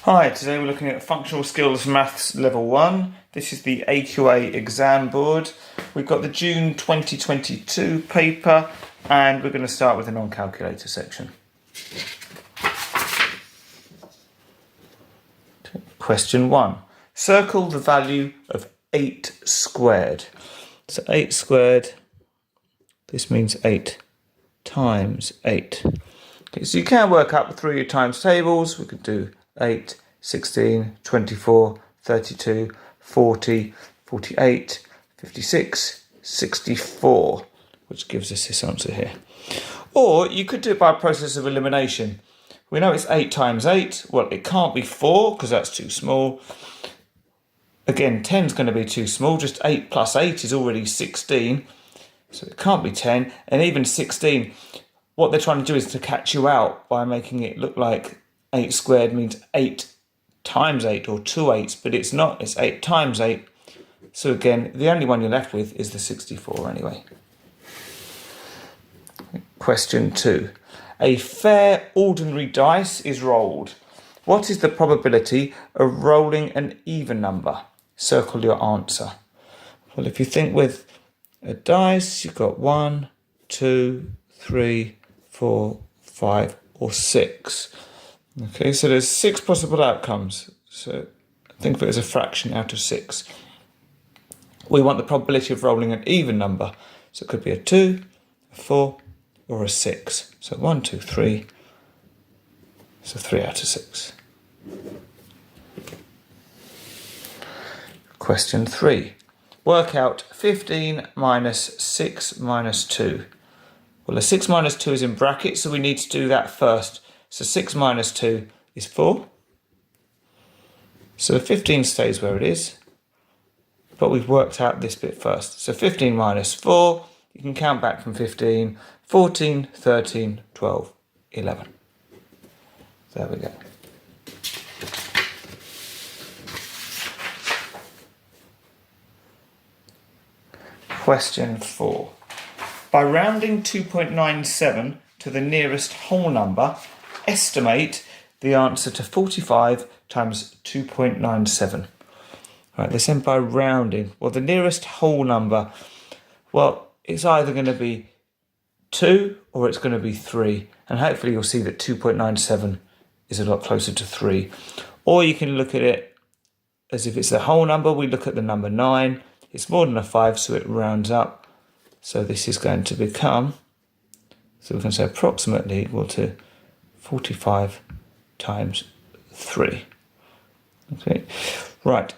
Hi, today we're looking at Functional Skills Maths Level 1. This is the AQA exam board. We've got the June 2022 paper and we're going to start with the non-calculator section. Question 1. Circle the value of 8 squared. So 8 squared, this means 8 times 8. Okay, so you can work out through your times tables. We could do 8, 16, 24, 32, 40, 48, 56, 64, which gives us this answer here. Or you could do it by a process of elimination. We know it's 8 times 8. Well, it can't be 4 because that's too small. Again, 10 is going to be too small. Just 8 plus 8 is already 16. So it can't be 10. And even 16, what they're trying to do is to catch you out by making it look like 8 squared means 8 times 8 or 2 8s, but it's not, it's 8 times 8. So again, the only one you're left with is the 64 anyway. Question 2. A fair ordinary dice is rolled. What is the probability of rolling an even number? Circle your answer. Well, if you think with a dice, you've got 1, 2, 3, 4, 5 or 6. Okay, so there's 6 possible outcomes. So think of it as a fraction out of 6. We want the probability of rolling an even number. So it could be a 2, a 4, or a 6. So 1, 2, 3. So 3 out of 6. Question 3. Work out 15 minus 6 minus 2. Well, the 6 minus 2 is in brackets, so we need to do that first. So 6 minus 2 is 4. So 15 stays where it is. But we've worked out this bit first. So 15 minus 4, you can count back from 15, 14, 13, 12, 11. There we go. Question 4. By rounding 2.97 to the nearest whole number, estimate the answer to 45 times 2.97. Right, this end by rounding. Well, the nearest whole number, well, it's either going to be 2 or it's going to be 3. And hopefully you'll see that 2.97 is a lot closer to 3. Or you can look at it as if it's a whole number. We look at the number 9. It's more than a 5, so it rounds up. So this is going to become, so we can say approximately equal to 45 times 3. Okay, right,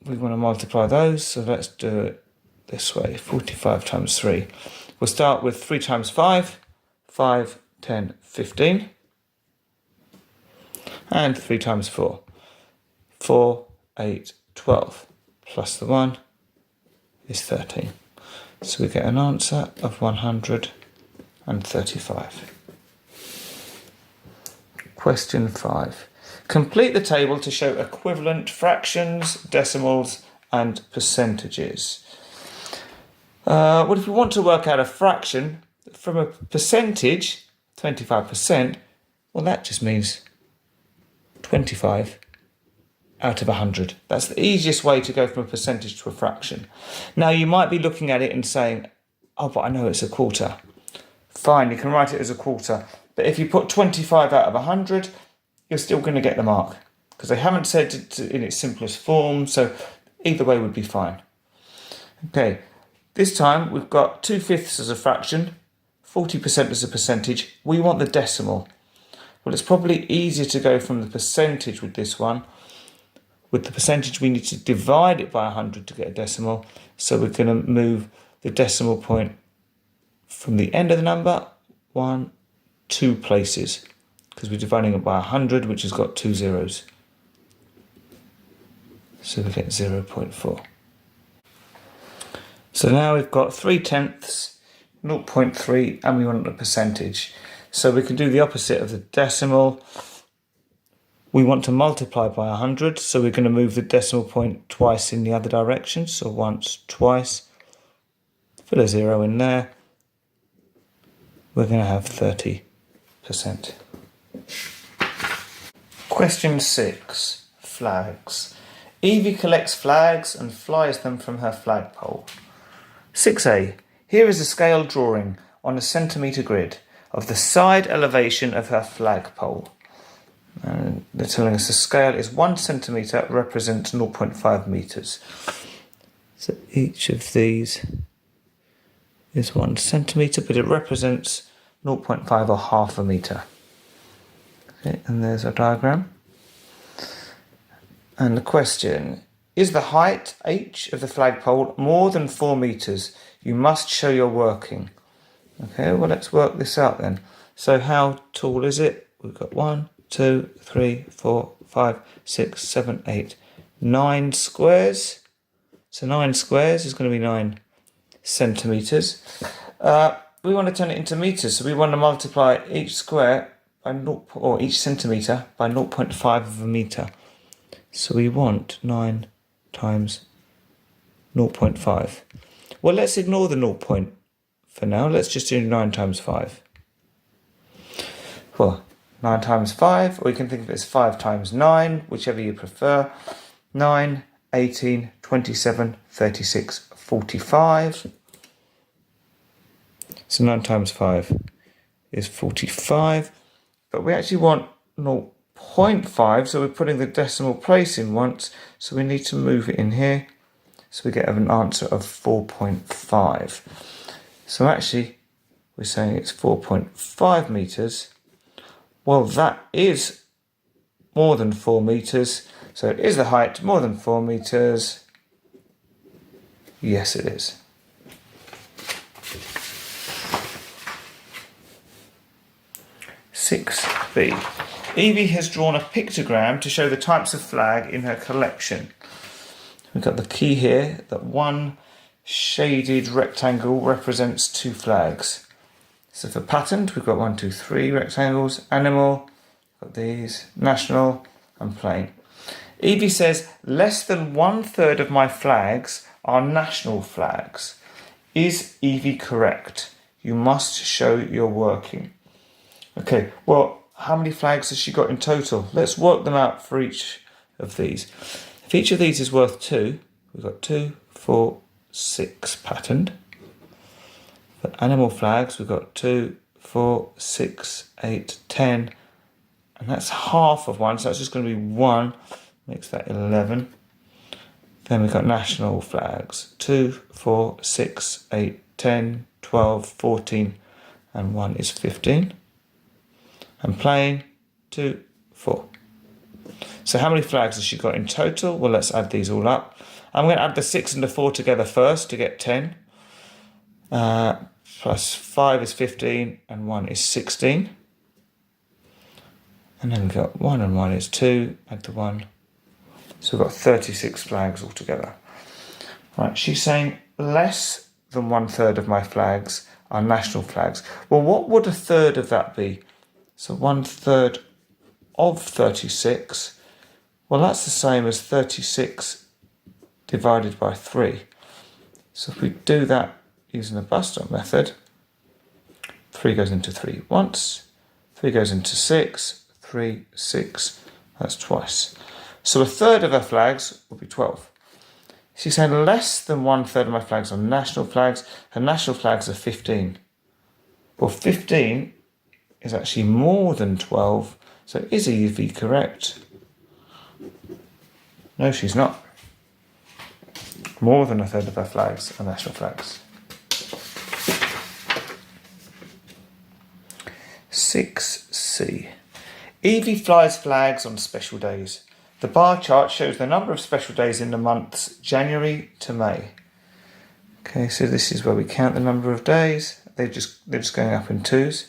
we want to multiply those, so let's do it this way, 45 times 3. We'll start with 3 times 5, 5, 10, 15, and 3 times 4, 4, 8, 12, plus the 1 is 13. So we get an answer of 135. Question 5. Complete the table to show equivalent fractions, decimals, and percentages. Well, if we want to work out a fraction from a percentage, 25%, well, that just means 25 out of 100. That's the easiest way to go from a percentage to a fraction. Now, you might be looking at it and saying, oh, but I know it's a quarter. Fine, you can write it as a quarter. But if you put 25 out of 100, you're still going to get the mark because they haven't said it in its simplest form. So either way would be fine. Okay, this time we've got 2/5 as a fraction, 40% as a percentage. We want the decimal. Well, it's probably easier to go from the percentage with this one. With the percentage, we need to divide it by 100 to get a decimal. So we're going to move the decimal point from the end of the number 1, 2 places because we're dividing it by 100, which has got 2 zeros. So we get 0.4. So now we've got 3/10, 0.3, and we want the percentage. So we can do the opposite of the decimal. We want to multiply by 100, so we're going to move the decimal point twice in the other direction. So once, twice. Put a 0 in there. We're going to have 30%. Question 6. Flags. Evie collects flags and flies them from her flagpole. 6a. Here is a scale drawing on a centimetre grid of the side elevation of her flagpole. And they're telling us the scale is 1 centimetre represents 0.5 metres. So each of these is 1 centimetre, but it represents 0.5 or half a metre. Okay, and there's our diagram. And the question, is the height h of the flagpole more than 4 metres? You must show your working. Okay, well, let's work this out then. So how tall is it? We've got 1, 2, 3, 4, 5, 6, 7, 8, 9 squares. So 9 squares is going to be 9 centimetres. We want to turn it into metres, so we want to multiply each square by each centimetre by 0.5 of a metre. So we want 9 times 0.5. Well, let's ignore the 0 point for now. Let's just do 9 times 5. Well, 9 times 5, or you can think of it as 5 times 9, whichever you prefer. 9, 18, 27, 36, 45. So 9 times 5 is 45. But we actually want 0.5, so we're putting the decimal place in once, so we need to move it in here. So we get an answer of 4.5. So actually, we're saying it's 4.5 metres. Well, that is more than 4 metres. So is the height more than 4 metres? Yes, it is. B. Evie has drawn a pictogram to show the types of flag in her collection. We've got the key here that one shaded rectangle represents 2 flags. So for patterned, we've got 1, 2, 3 rectangles. Animal, got these, national and plain. Evie says less than 1/3 of my flags are national flags. Is Evie correct? You must show your working. Okay, well, how many flags has she got in total? Let's work them out for each of these. If each of these is worth 2, we've got 2, 4, 6 patterned. For animal flags, we've got 2, 4, 6, 8, 10. And that's half of 1, so that's just going to be 1. Makes that 11. Then we've got national flags. 2, 4, 6, 8, 10, 12, 14. And 1 is 15. And plain, 2, 4. So how many flags has she got in total? Well, let's add these all up. I'm going to add the 6 and the 4 together first to get 10. Plus 5 is 15 and 1 is 16. And then we've got 1 and 1 is 2, add the 1. So we've got 36 flags altogether. Right, she's saying less than 1/3 of my flags are national flags. Well, what would 1/3 of that be? So 1/3 of 36, well, that's the same as 36 divided by 3. So if we do that using the bus stop method, 3 goes into 3 once, 3 goes into 6, 3, 6, that's twice. So 1/3 of her flags will be 12. She's saying less than 1/3 of my flags are national flags. Her national flags are 15. Well, 15 is actually more than 12. So is Evie correct? No, she's not. More than 1/3 of her flags are national flags. 6C. Evie flies flags on special days. The bar chart shows the number of special days in the months January to May. Okay, so this is where we count the number of days. They're just going up in 2s.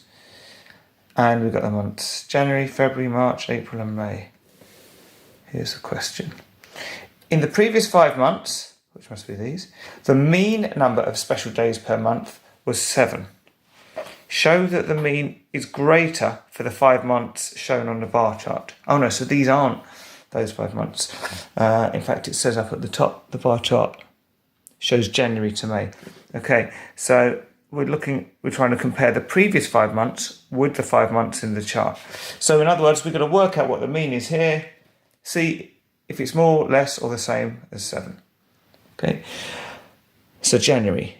And we've got the months January, February, March, April and May. Here's the question. In the previous 5 months, which must be these, the mean number of special days per month was 7. Show that the mean is greater for the 5 months shown on the bar chart. Oh no, so these aren't those 5 months. In fact, it says up at the top, the bar chart shows January to May. Okay, so we're trying to compare the previous 5 months with the 5 months in the chart. So in other words, we've got to work out what the mean is here, see if it's more, less, or the same as 7. Okay. So January,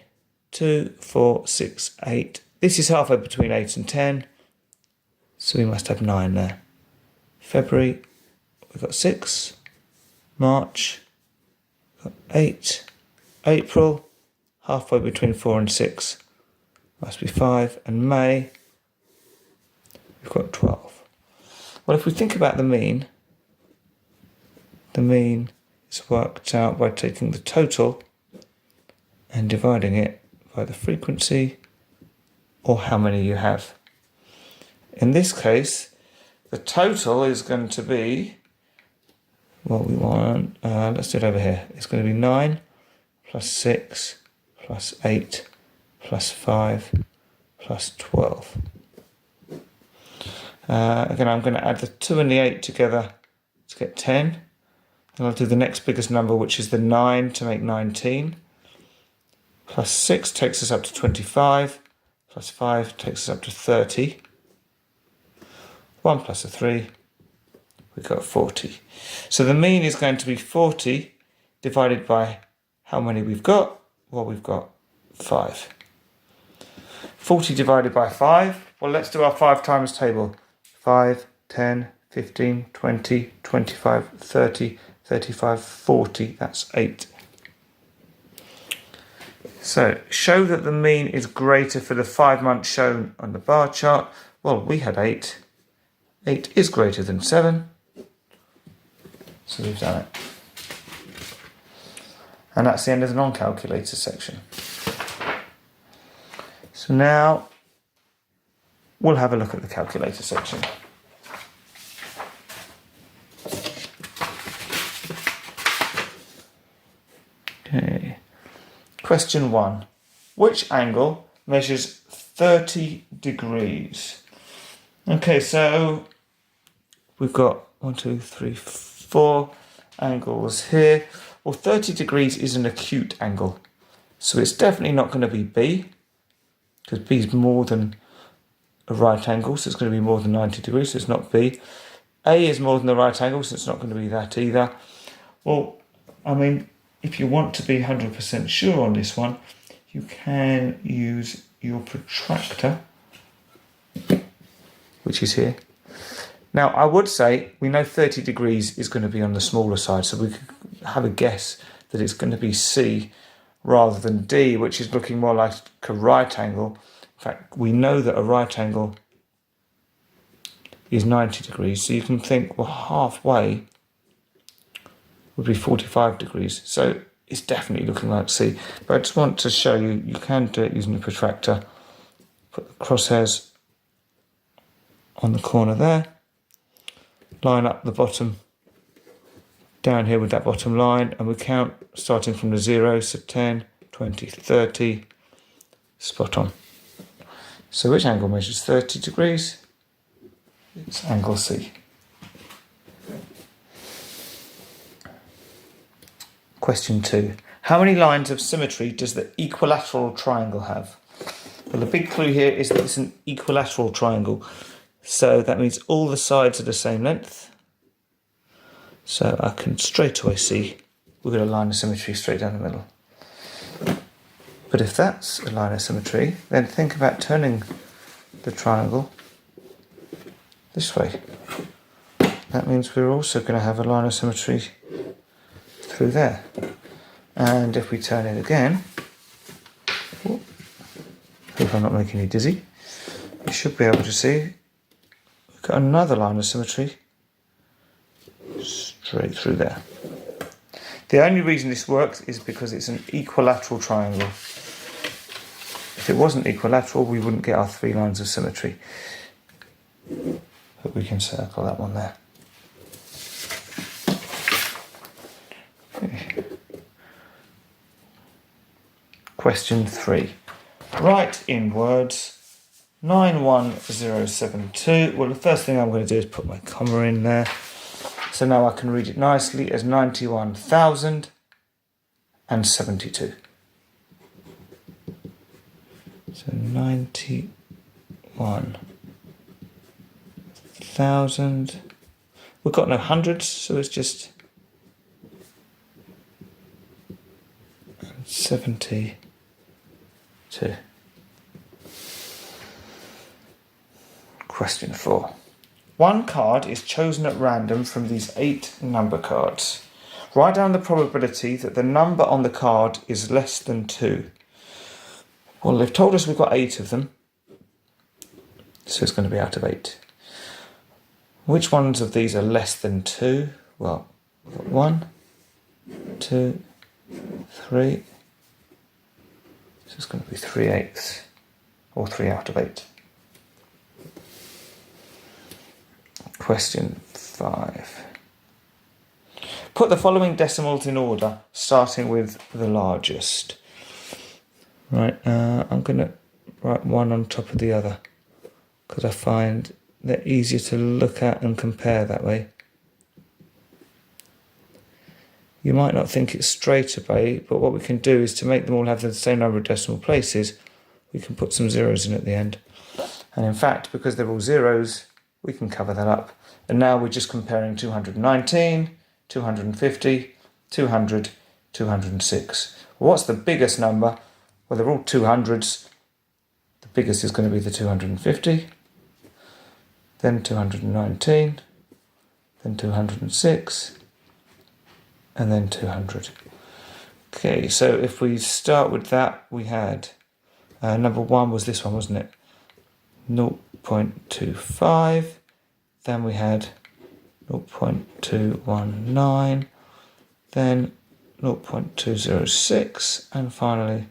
2, 4, 6, 8. This is halfway between 8 and 10. So we must have 9 there. February, we've got 6. March, we've got 8. April, halfway between 4 and 6. Must be 5. And May, we've got 12. Well, if we think about the mean is worked out by taking the total and dividing it by the frequency or how many you have. In this case, the total is going to be what we want. Let's do it over here. It's going to be 9 plus 6 plus 8 plus 5 plus 12. Again, I'm going to add the 2 and the 8 together to get 10. Then I'll do the next biggest number, which is the 9, to make 19. Plus 6 takes us up to 25. Plus 5 takes us up to 30. 1 plus a 3, we've got 40. So the mean is going to be 40 divided by how many we've got? Well, we've got 5. 40 divided by 5. Well, let's do our 5 times table. 5, 10, 15, 20, 25, 30, 35, 40. That's 8. So show that the mean is greater for the 5 months shown on the bar chart. Well, we had 8. 8 is greater than 7. So we've done it. And that's the end of the non-calculator section. So now we'll have a look at the calculator section. Okay. Question 1. Which angle measures 30 degrees? Okay, so we've got 1, 2, 3, 4 angles here. Well, 30 degrees is an acute angle. So it's definitely not going to be B, because B is more than a right angle, so it's going to be more than 90 degrees, so it's not B. A is more than the right angle, so it's not going to be that either. Well, I mean, if you want to be 100% sure on this one, you can use your protractor, which is here. Now, I would say we know 30 degrees is going to be on the smaller side, so we could have a guess that it's going to be C rather than D, which is looking more like a right angle. In fact, we know that a right angle is 90 degrees, so you can think, well, halfway would be 45 degrees. So it's definitely looking like C. But I just want to show you, you can do it using the protractor. Put the crosshairs on the corner there. Line up the bottom down here with that bottom line, and we count starting from the 0, so 10, 20, 30, spot on. So which angle measures 30 degrees? It's angle C. Question 2. How many lines of symmetry does the equilateral triangle have? Well, the big clue here is that it's an equilateral triangle. So that means all the sides are the same length. So I can straight away see we've got a line of symmetry straight down the middle. But if that's a line of symmetry, then think about turning the triangle this way. That means we're also going to have a line of symmetry through there. And if we turn it again, hope I'm not making you dizzy, you should be able to see we've got another line of symmetry straight through there. The only reason this works is because it's an equilateral triangle. If it wasn't equilateral, we wouldn't get our 3 lines of symmetry. But we can circle that one there. Okay. Question 3. Write in words 91072. Well, the first thing I'm going to do is put my comma in there. So now I can read it nicely as 91,072. So 91,000. We've got no hundreds, so it's just 72. Question 4. One card is chosen at random from these 8 number cards. Write down the probability that the number on the card is less than 2. Well, they've told us we've got 8 of them, so it's going to be out of 8. Which ones of these are less than 2? Well, we've got 1, 2, 3. So it's going to be 3/8, or 3 out of 8. Question 5. Put the following decimals in order, starting with the largest. Right, I'm going to write one on top of the other, because I find they're easier to look at and compare that way. You might not think it's straight away, but what we can do is to make them all have the same number of decimal places, we can put some zeros in at the end. And in fact, because they're all zeros, we can cover that up. And now we're just comparing 219, 250, 200, 206. Well, what's the biggest number? Well, they're all 200s. The biggest is going to be the 250, then 219, then 206, and then 200. Okay, so if we start with that, we had number 1 was this one, wasn't it? 0.25. Then we had 0.219. Then 0.206, and finally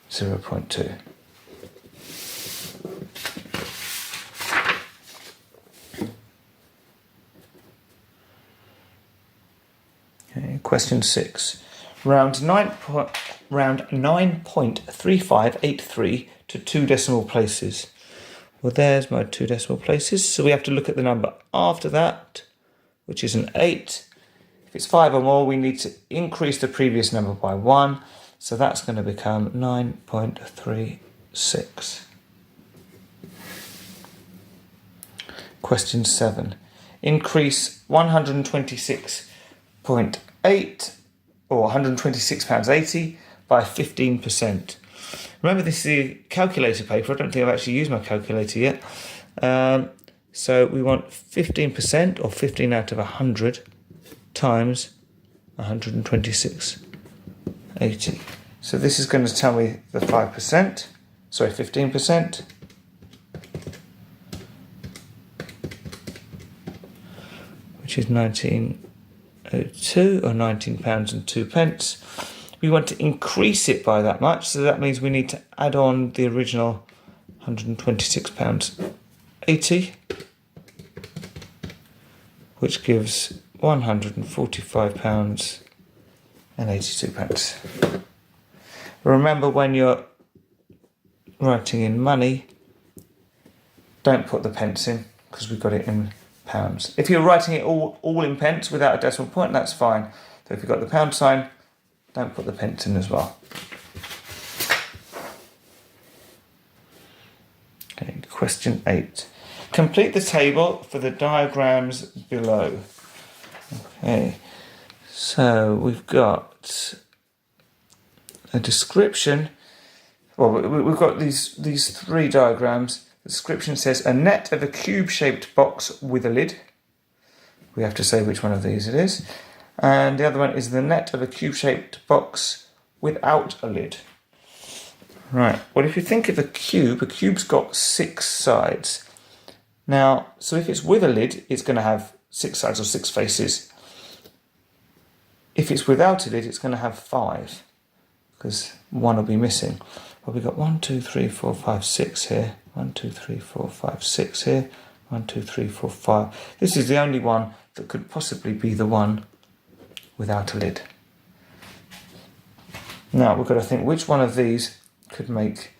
0.2. Okay, question 6. Round 9.3583 to 2 decimal places. Well, there's my 2 decimal places. So we have to look at the number after that, which is an 8. If it's 5 or more, we need to increase the previous number by 1. So that's going to become 9.36. Question 7. Increase £126.8 or £126.80 by 15%. Remember, this is the calculator paper. I don't think I've actually used my calculator yet. So we want 15% or 15 out of 100 times 126.80. So this is going to tell me the 15%, which is 1902 or £19.02. We want to increase it by that much, so that means we need to add on the original £126.80, which gives £145.82. Remember, when you're writing in money, don't put the pence in, because we've got it in pounds. If you're writing it all in pence without a decimal point, that's fine. So if you've got the pound sign, don't put the pence in as well. Okay, question 8. Complete the table for the diagrams below. Okay, so we've got a description. Well, we've got these 3 diagrams. The description says a net of a cube-shaped box with a lid. We have to say which one of these it is. And the other one is the net of a cube-shaped box without a lid. Right, well, if you think of a cube's got 6 sides. Now, so if it's with a lid, it's going to have 6 sides or 6 faces. If it's without a lid, it's going to have 5, because 1 will be missing. Well, we've got 1, 2, 3, 4, 5, 6 here. 1, 2, 3, 4, 5, 6 here. 1, 2, 3, 4, 5. This is the only one that could possibly be the one without a lid. Now we've got to think which one of these could make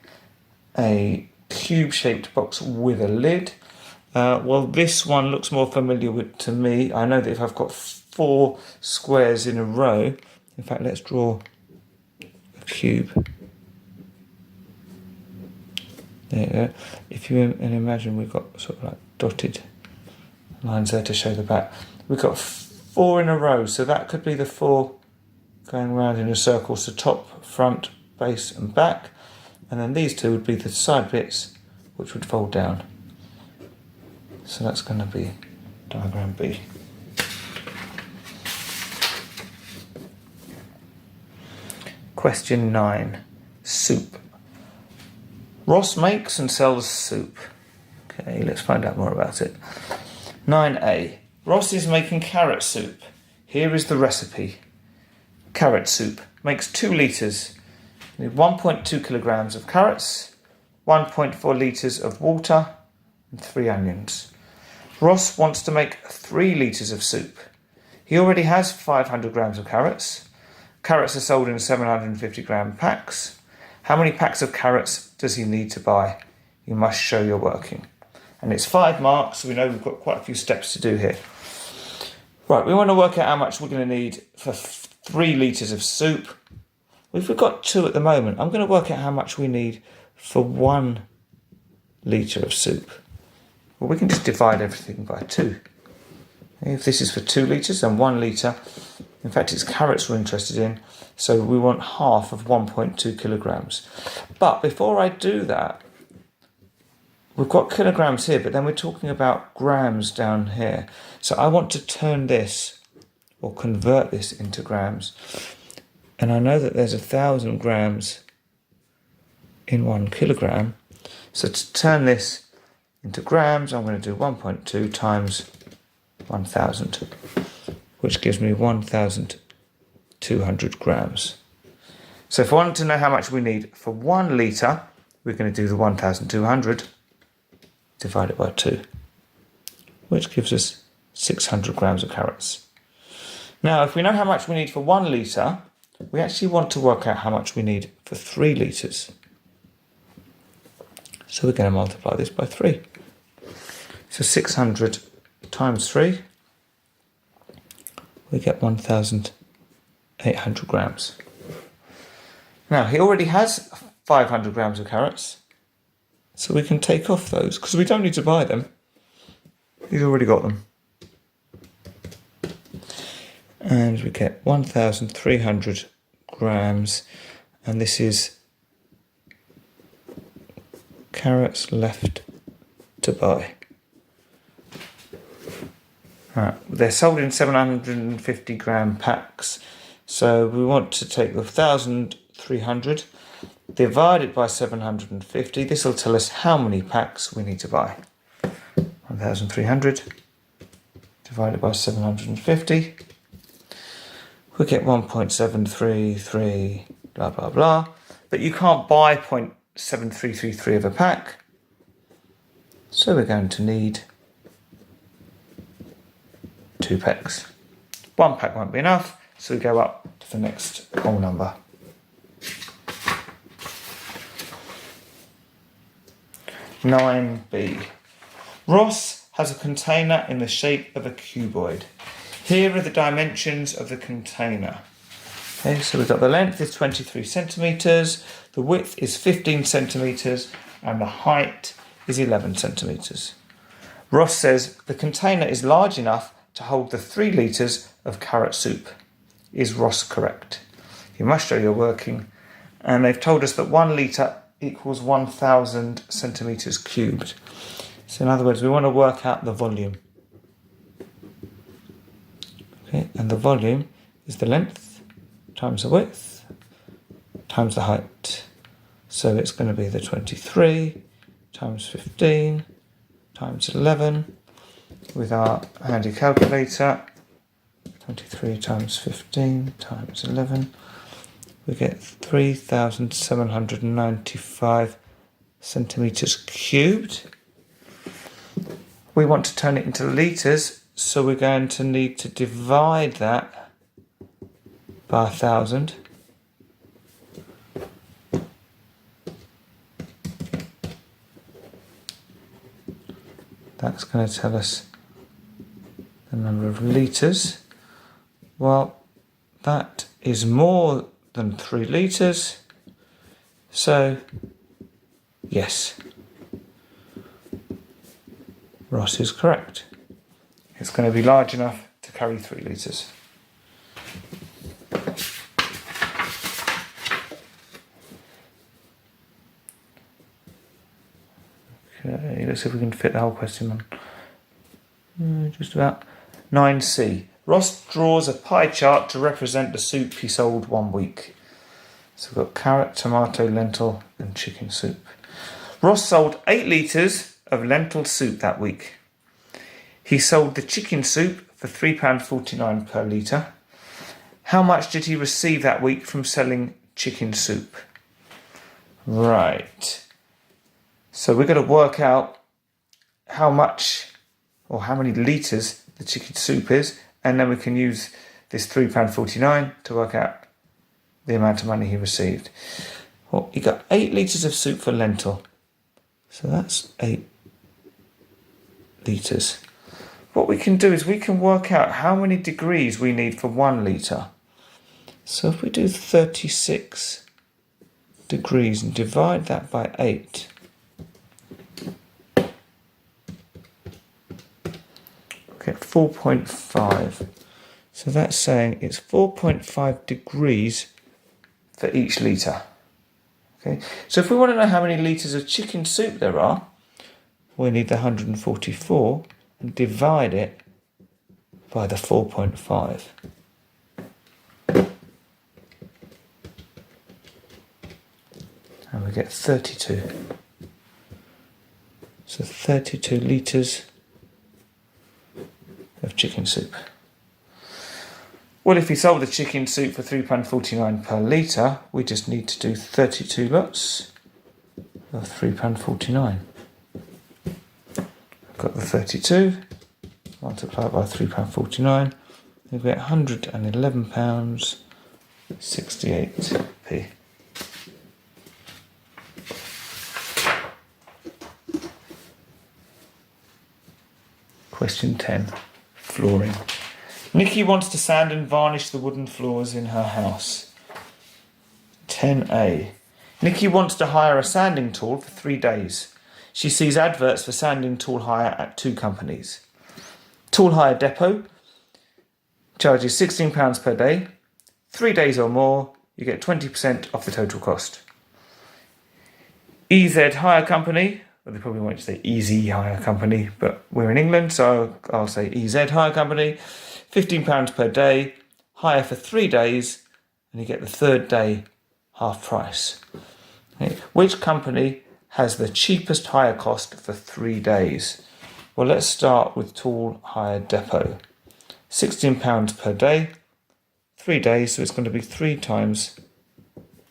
a cube-shaped box with a lid. Well, this one looks more familiar to me. I know that if I've got 4 squares in a row, in fact, let's draw a cube. There you go. If you imagine we've got sort of like dotted lines there to show the back. We've got 4 in a row, so that could be the 4 going round in a circle. So top, front, base and back. And then these 2 would be the side bits which would fold down. So that's going to be diagram B. Question 9. Soup. Ross makes and sells soup. Okay, let's find out more about it. 9a. Ross is making carrot soup. Here is the recipe. Carrot soup. Makes 2 litres. You need 1.2 kilograms of carrots, 1.4 litres of water, and 3 onions. Ross wants to make 3 litres of soup. He already has 500 grams of carrots. Carrots are sold in 750 gram packs. How many packs of carrots does he need to buy? You must show your working. And it's 5 marks, so we know we've got quite a few steps to do here. Right, we want to work out how much we're going to need for 3 litres of soup. If we've got 2 at the moment, I'm going to work out how much we need for 1 litre of soup. Well, we can just divide everything by 2. If this is for 2 litres, then 1 litre. In fact, it's carrots we're interested in, so we want half of 1.2 kilograms. But before I do that, we've got kilograms here, but then we're talking about grams down here. So I want to turn this, or convert this into grams. And I know that there's 1,000 grams in 1 kilogram. So to turn this into grams, I'm going to do 1.2 times 1,000, which gives me 1,200 grams. So if I want to know how much we need for 1 litre, we're going to do the 1,200 divided by 2, which gives us 600 grams of carrots. Now, if we know how much we need for 1 litre, we actually want to work out how much we need for 3 litres. So we're going to multiply this by 3. So 600 times 3, we get 1,800 grams. Now, he already has 500 grams of carrots, so we can take off those, because we don't need to buy them. He's already got them. And we get 1,300 grams, and this is carrots left to buy. Right, they're sold in 750 gram packs, so we want to take the 1,300 divided by 750. This will tell us how many packs we need to buy. 1,300 divided by 750. We get 1.733 blah blah blah, but you can't buy 0.7333 of a pack, so we're going to need 2 packs. 1 pack won't be enough, so we go up to the next whole number. (9b). Ross has a container in the shape of a cuboid. Here are the dimensions of the container. Okay, so we've got the length is 23 centimetres, the width is 15 centimetres, and the height is 11 centimetres. Ross says the container is large enough to hold the 3 litres of carrot soup. Is Ross correct? You must show your working. And they've told us that 1 litre equals 1,000 centimetres cubed. So in other words, we want to work out the volume. Okay, and the volume is the length times the width times the height. So it's going to be the 23 times 15 times 11 with our handy calculator. 23 times 15 times 11. We get 3,795 centimetres cubed. We want to turn it into litres, so we're going to need to divide that by 1,000. That's going to tell us the number of litres. Well, that is more than 3 litres, so yes, Ross is correct. It's going to be large enough to carry 3 litres. Okay, let's see if we can fit the whole question on. Just about. 9C. Ross draws a pie chart to represent the soup he sold 1 week. So we've got carrot, tomato, lentil and chicken soup. Ross sold 8 litres of lentil soup that week. He sold the chicken soup for £3.49 per litre. How much did he receive that week from selling chicken soup? Right. So we're going to work out how much or how many litres the chicken soup is, and then we can use this £3.49 to work out the amount of money he received. Well, he got 8 litres of soup for lentil. So that's 8 litres. What we can do is we can work out how many degrees we need for 1 litre. So if we do 36 degrees and divide that by 8, we get 4.5. So that's saying it's 4.5 degrees for each litre. Okay. So if we want to know how many litres of chicken soup there are, we need the 144 and divide it by the 4.5. And we get 32. So 32 litres of chicken soup. Well, if we sold the chicken soup for £3.49 per litre, we just need to do 32 lots of £3.49. Got the 32, multiply by £3.49, we get £111.68p. Question 10, flooring. Nikki wants to sand and varnish the wooden floors in her house. 10A. Nikki wants to hire a sanding tool for 3 days. She sees adverts for sanding tool hire at 2 companies. Tool Hire Depot charges £16 per day. 3 days or more, you get 20% off the total cost. EZ Hire Company, well, they probably won't say Easy Hire Company, but we're in England, so I'll say EZ Hire Company. £15 per day, hire for 3 days, and you get the 3rd day half price. Okay. Which company has the cheapest hire cost for 3 days? Well, let's start with Tool Hire Depot. £16 per day, 3 days, so it's going to be 3 times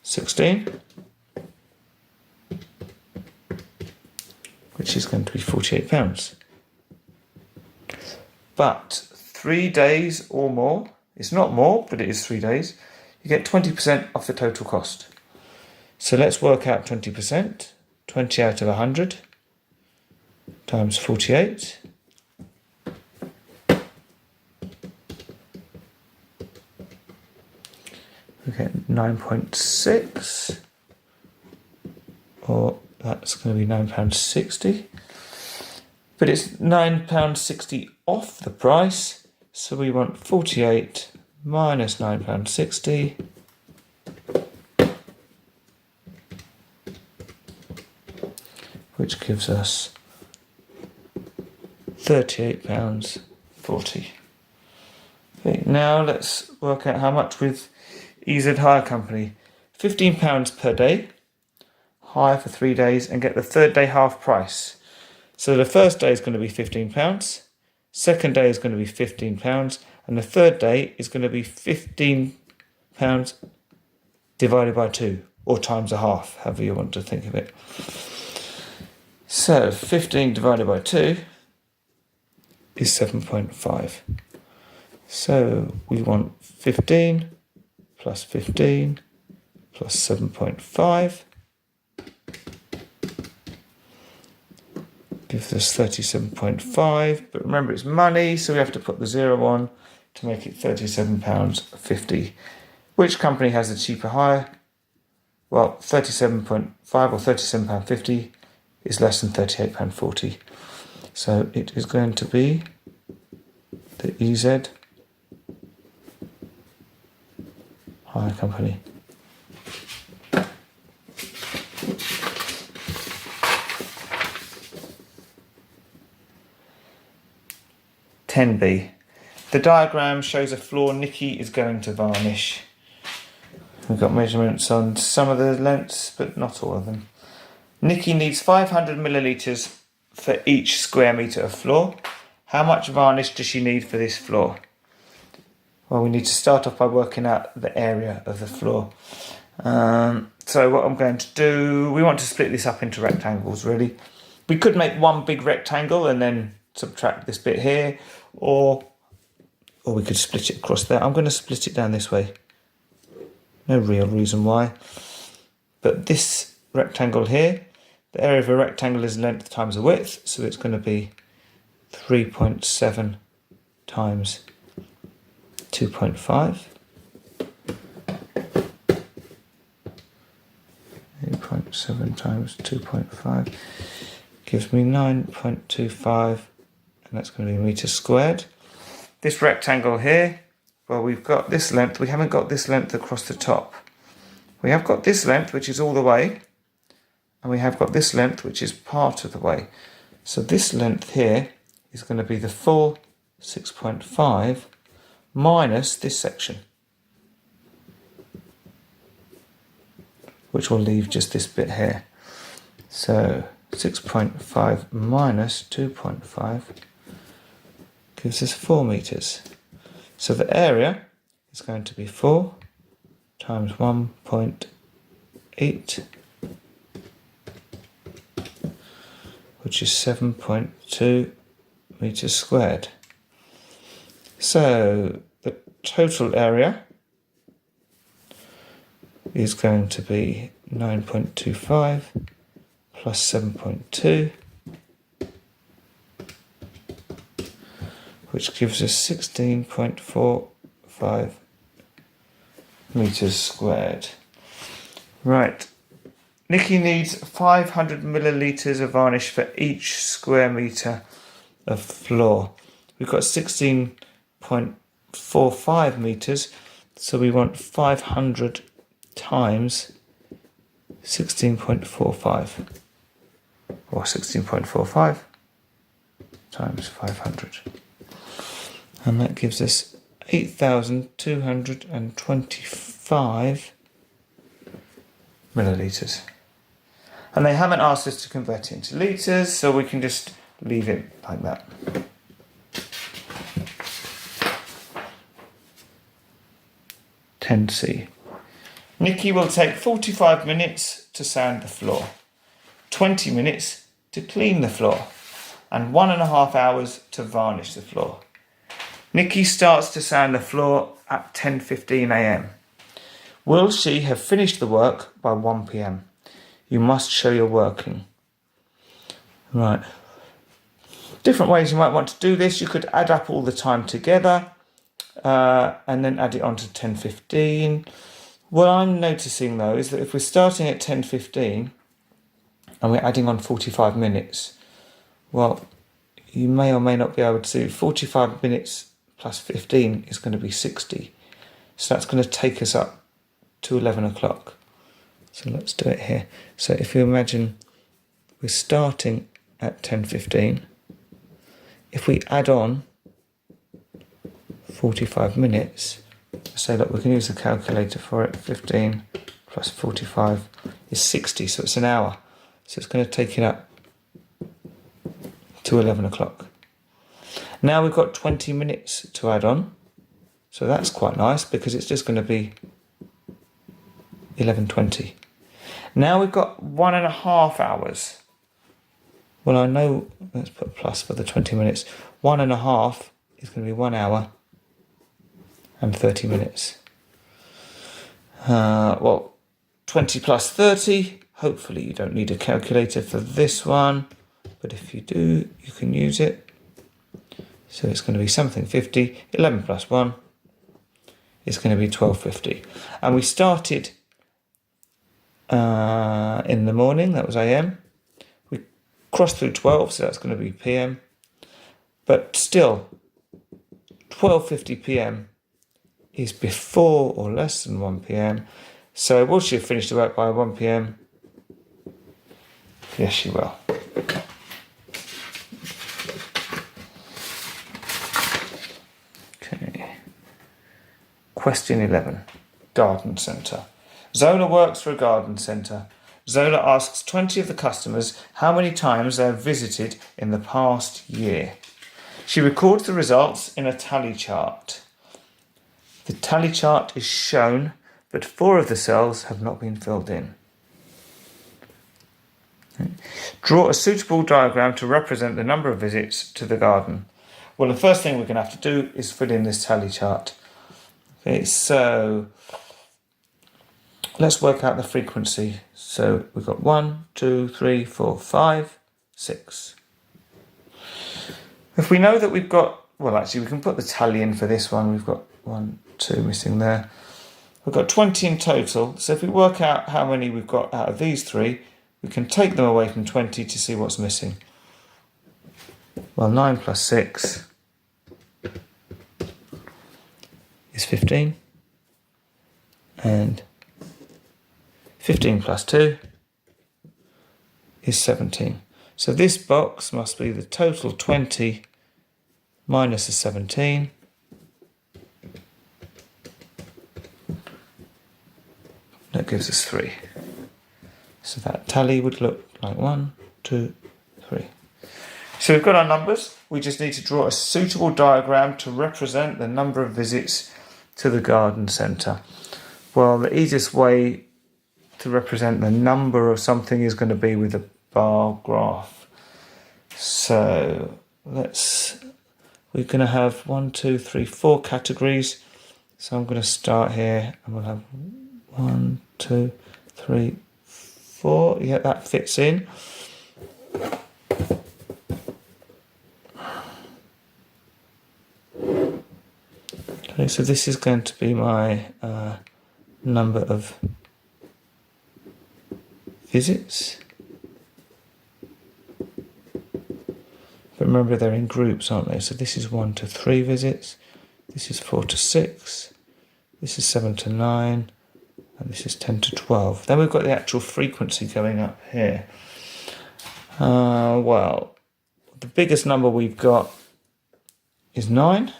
16, which is going to be £48. But 3 days or more, it's not more, but it is 3 days, you get 20% off the total cost. So let's work out 20%. 20 out of 100 times 48. We get 9.6, or that's going to be £9.60. But it's £9.60 off the price, so we want 48 minus £9.60. Which gives us £38.40. Okay, now let's work out how much with EZ Hire Company. £15 per day, hire for 3 days and get the 3rd day half price. So the first day is going to be £15, second day is going to be £15, and the 3rd day is going to be £15 divided by 2, or times a half, however you want to think of it. So 15 divided by 2 is 7.5. So we want 15 plus 15 plus 7.5 gives us 37.5. But remember, it's money, so we have to put the 0 on to make it £37.50. Which company has a cheaper hire? Well, 37.5 or £37.50 is less than £38.40. So it is going to be the EZ Hire Company. (10B). The diagram shows a floor Nikki is going to varnish. We've got measurements on some of the lengths, but not all of them. Nikki needs 500 millilitres for each square metre of floor. How much varnish does she need for this floor? Well, we need to start off by working out the area of the floor. So what I'm going to do, we want to split this up into rectangles, really. We could make one big rectangle and then subtract this bit here, or we could split it across there. I'm going to split it down this way. No real reason why. But this rectangle here, the area of a rectangle is length times the width, so it's going to be 3.7 times 2.5. 8.7 times 2.5 gives me 9.25, and that's going to be meters squared. This rectangle here, well, we've got this length, we haven't got this length across the top. We have got this length, which is all the way, and we have got this length, which is part of the way. So this length here is going to be the full 6.5 minus this section, which will leave just this bit here. So 6.5 minus 2.5 gives us 4 meters. So the area is going to be 4 times 1.8, which is 7.2 meters squared. So the total area is going to be 9.25 plus 7.2, which gives us 16.45 meters squared. Right, Nikki needs 500 millilitres of varnish for each square metre of floor. We've got 16.45 metres, so we want 500 times 16.45, or 16.45 times 500, and that gives us 8,225 millilitres. And they haven't asked us to convert it into litres, so we can just leave it like that. (10C). Nikki will take 45 minutes to sand the floor, 20 minutes to clean the floor, and 1.5 hours to varnish the floor. Nikki starts to sand the floor at 10:15 a.m. Will she have finished the work by 1 p.m? You must show your working. Right. Different ways you might want to do this. You could add up all the time together and then add it on to 10:15. What I'm noticing though is that if we're starting at 10:15 and we're adding on 45 minutes, well, you may or may not be able to do 45 minutes plus 15 is going to be 60. So that's going to take us up to 11 o'clock. So let's do it here. So if you imagine we're starting at 10:15, if we add on 45 minutes, say that we can use the calculator for it, 15 plus 45 is 60, so it's an hour. So it's going to take it up to 11 o'clock. Now we've got 20 minutes to add on, so that's quite nice because it's just going to be 11:20. Now we've got 1.5 hours. Well, I know, let's put plus for the 20 minutes. 1.5 is going to be 1 hour and 30 minutes. Well, 20 plus 30, hopefully you don't need a calculator for this one, but if you do, you can use it. So it's going to be something 50, 11 plus 1 is going to be 12:50. And we started in the morning, that was AM. cross through 12, so that's going to be PM. But still, 12:50 PM is before or less than 1 PM. So will she have finished the work by 1 PM? Yes, she will. Okay. Question 11. Garden centre. Zola works for a garden centre. Zola asks 20 of the customers how many times they have visited in the past year. She records the results in a tally chart. The tally chart is shown, but 4 of the cells have not been filled in. Draw a suitable diagram to represent the number of visits to the garden. Well, the first thing we're going to have to do is fill in this tally chart. Okay, so let's work out the frequency. So we've got 1, 2, 3, 4, 5, 6. If we know that we've got, well, actually we can put the tally in for this one. We've got 1, 2 missing there. We've got 20 in total. So if we work out how many we've got out of these 3, we can take them away from 20 to see what's missing. Well, 9 plus 6 is 15. And 15 plus 2 is 17. So this box must be the total 20 minus the 17. That gives us 3. So that tally would look like 1, 2, 3. So we've got our numbers. We just need to draw a suitable diagram to represent the number of visits to the garden centre. Well, the easiest way to represent the number of something is going to be with a bar graph. So we're going to have 1, 2, 3, 4 categories. So I'm going to start here and we'll have 1, 2, 3, 4. Yeah, that fits in. Okay, so this is going to be my number of visits. But remember, they're in groups, aren't they? So this is 1 to 3 visits. This is 4 to 6. This is 7 to 9. And this is 10 to 12. Then we've got the actual frequency going up here. Well, the biggest number we've got is 9.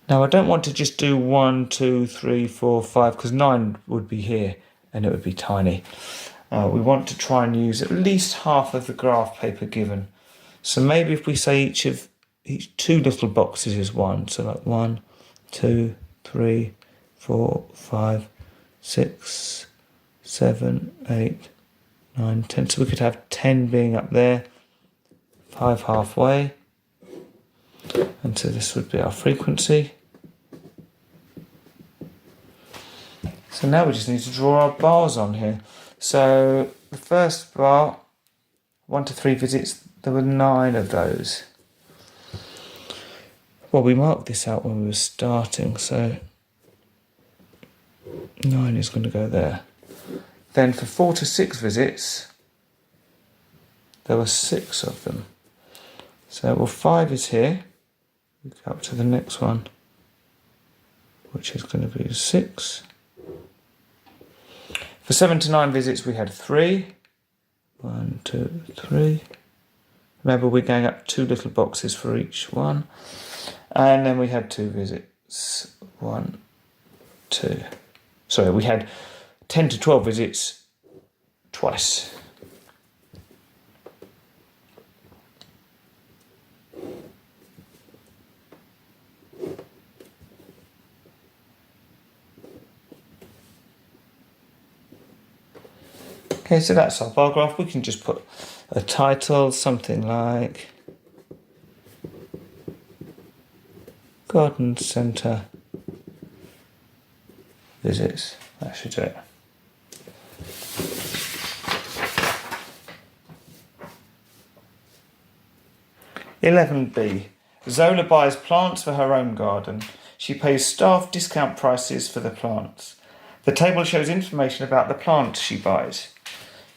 Now I don't want to just do 1, 2, 3, 4, 5 because 9 would be here and it would be tiny. We want to try and use at least half of the graph paper given. So maybe if we say each 2 little boxes is 1, so like 1, 2, 3, 4, 5, 6, 7, 8, 9, 10. So we could have 10 being up there, 5 halfway. And so this would be our frequency. So now we just need to draw our bars on here. So the first bar, 1 to 3 visits, there were 9 of those. Well, we marked this out when we were starting, so 9 is going to go there. Then for 4 to 6 visits, there were 6 of them. So, well, 5 is here. We go up to the next one, which is going to be 6. For 7 to 9 visits, we had 3. 1, 2, 3. Remember, we're going up 2 little boxes for each one. And then we had 2 visits. 1, 2. Sorry, we had 10 to 12 visits twice. Okay, so that's our bar graph. We can just put a title, something like Garden Centre Visits. That should do it. (11B). Zola buys plants for her own garden. She pays staff discount prices for the plants. The table shows information about the plants she buys.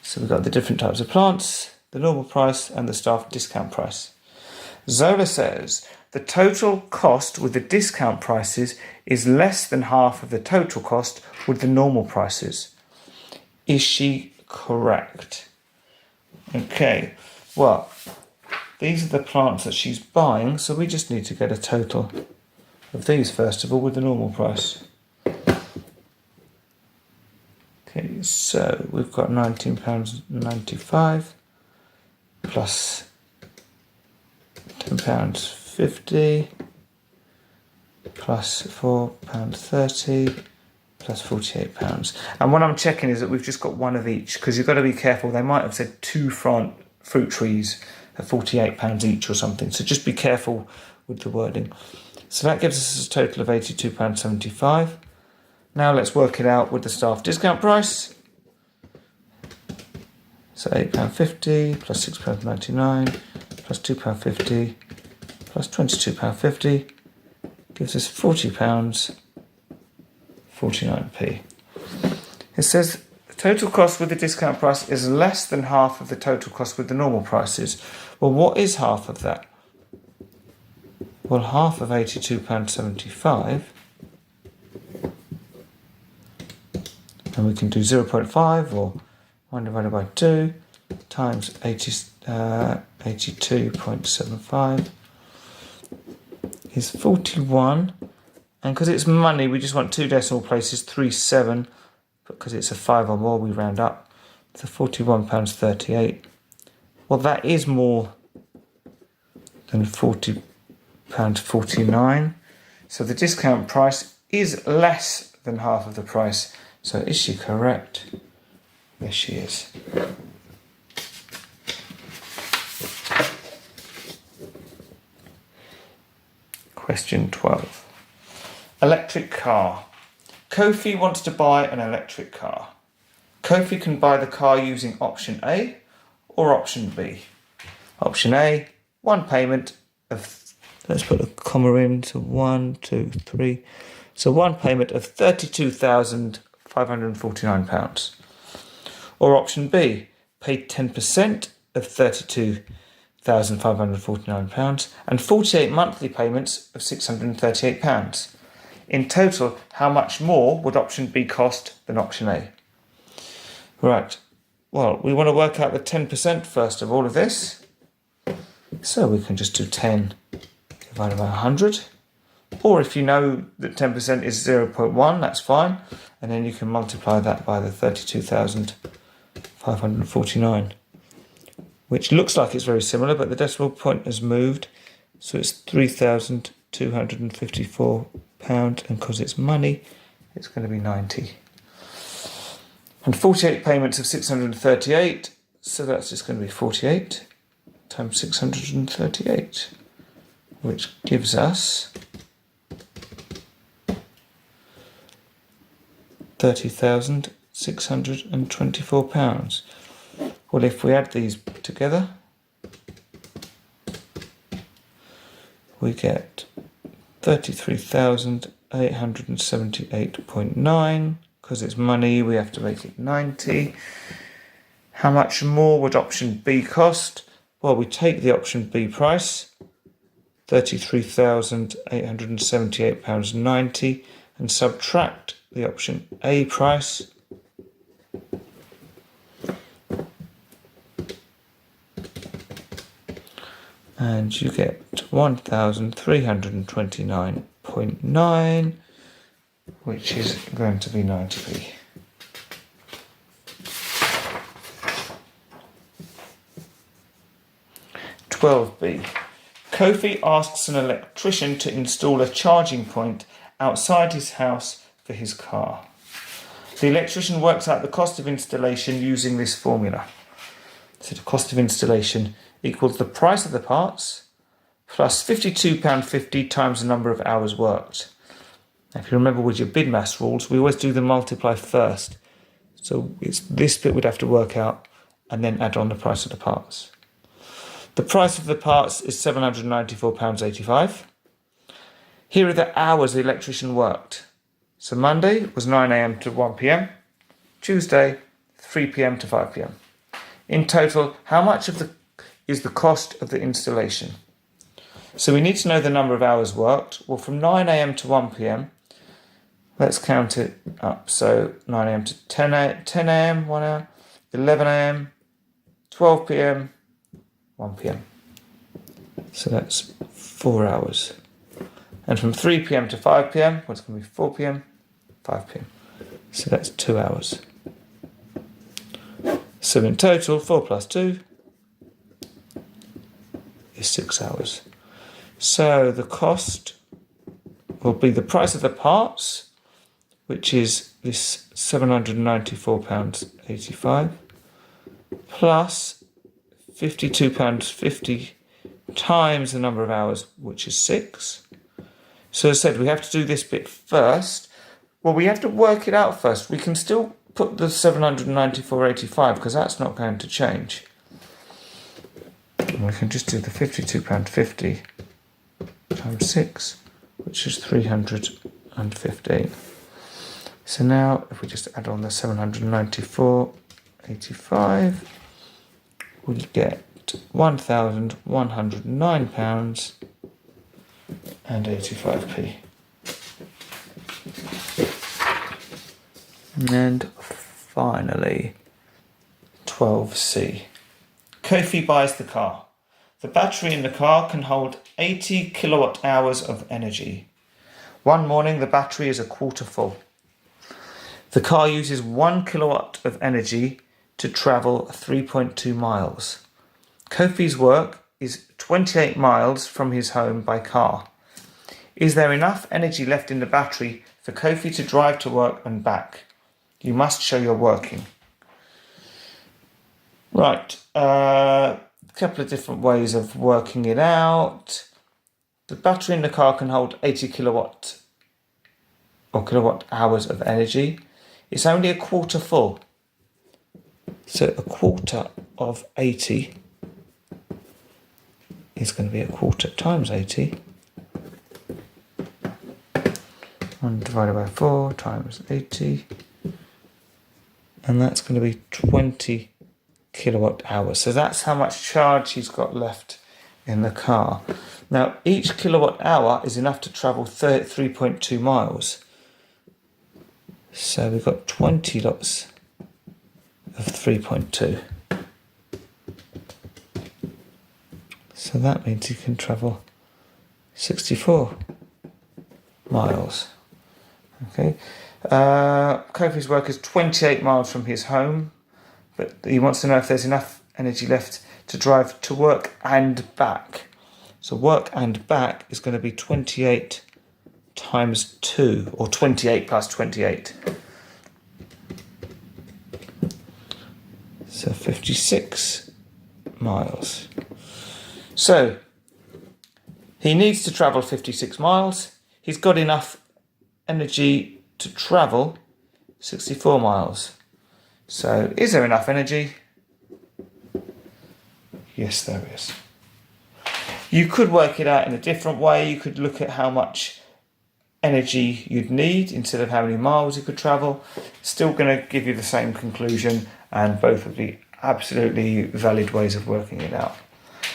So we've got the different types of plants, the normal price and the staff discount price. Zola says the total cost with the discount prices is less than half of the total cost with the normal prices. Is she correct? Okay, well, these are the plants that she's buying, so we just need to get a total of these first of all with the normal price. Okay, so we've got £19.95 plus £10.50 plus £4.30 plus £48. And what I'm checking is that we've just got one of each, because you've got to be careful. They might have said two fruit trees at £48 each or something. So just be careful with the wording. So that gives us a total of £82.75. Now let's work it out with the staff discount price. So £8.50 plus £6.99 plus £2.50 plus £22.50 gives us £40.49p. It says the total cost with the discount price is less than half of the total cost with the normal prices. Well, what is half of that? Well, half of £82.75, and we can do 0.5 or 1 divided by 2 times 82.75 is 41. And because it's money, we just want two decimal places, 37. But because it's a 5 or more, we round up to £41.38. Well, that is more than £40.49. So the discount price is less than half of the price. So is she correct? Yes, she is. Question 12. Electric car. Kofi wants to buy an electric car. Kofi can buy the car using option A or option B. Option A, one payment of, let's put a comma in, so 1, 2, 3. So one payment of £32,549. Or option B, pay 10% of £32,549 and 48 monthly payments of £638. In total, how much more would option B cost than option A? Right, well, we want to work out the 10% first of all of this. So we can just do 10 divided by 100. Or if you know that 10% is 0.1, that's fine. And then you can multiply that by the 32,549, which looks like it's very similar, but the decimal point has moved. So it's £3,254. And because it's money, it's going to be 90. And 48 payments of 638. So that's just going to be 48 times 638, which gives us £30,624. Well, if we add these together, we get 33,878.9. Because it's money, we have to make it 90. How much more would option B cost? Well, we take the option B price, £33,878.90, and subtract the option A price, and you get 1,329.9, which is going to be 90p. (12b). Kofi asks an electrician to install a charging point outside his house for his car. The electrician works out the cost of installation using this formula. So the cost of installation equals the price of the parts plus £52.50 times the number of hours worked. Now, if you remember with your bid mass rules, we always do the multiply first. So it's this bit we'd have to work out and then add on the price of the parts. The price of the parts is £794.85. Here are the hours the electrician worked. So Monday was 9 a.m. to 1 p.m, Tuesday 3 p.m. to 5 p.m. In total, how much is the cost of the installation? So we need to know the number of hours worked. Well, from 9 a.m. to 1 p.m, let's count it up. So 9 a.m. to 10 a.m, 1 hour, 11 a.m, 12 p.m, 1 p.m. So that's 4 hours. And from 3 p.m. to 5 p.m, what's going to be 4 p.m, 5 p.m. So that's 2 hours. So in total, 4 plus 2 is 6 hours. So the cost will be the price of the parts, which is this £794.85, plus £52.50 times the number of hours, which is 6. So as I said, we have to do this bit first. Well, we have to work it out first. We can still put the 794.85 because that's not going to change. And we can just do the £52.50 times 6, which is 315. So now if we just add on the 794.85, we'll get £1,109.85. And finally, 12C. Kofi buys the car. The battery in the car can hold 80 kilowatt hours of energy. One morning, the battery is a quarter full. The car uses 1 kilowatt of energy to travel 3.2 miles. Kofi's work is 28 miles from his home by car. Is there enough energy left in the battery for Kofi to drive to work and back? You must show you're working. Right, a couple of different ways of working it out. The battery in the car can hold 80 kilowatt hours of energy. It's only a quarter full. So a quarter of 80 is going to be a quarter times 80. 1 divided by 4 times 80. And that's going to be 20 kilowatt hours. So that's how much charge he's got left in the car. Now, each kilowatt hour is enough to travel 3.2 miles. So we've got 20 lots of 3.2. So that means he can travel 64 miles. Okay. Kofi's work is 28 miles from his home, but he wants to know if there's enough energy left to drive to work and back. So work and back is going to be 28 times 2, or 28 plus 28. So 56 miles. So he needs to travel 56 miles. He's got enough energy to travel 64 miles. So is there enough energy? Yes, there is. You could work it out in a different way. You could look at how much energy you'd need instead of how many miles you could travel. Still going to give you the same conclusion, and both would be absolutely valid ways of working it out.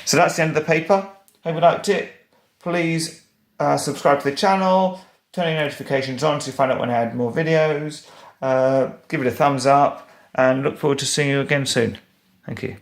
So that's the end of the paper. Hope you liked it. Please subscribe to the channel, turn your notifications on so you find out when I add more videos. Give it a thumbs up, and look forward to seeing you again soon. Thank you.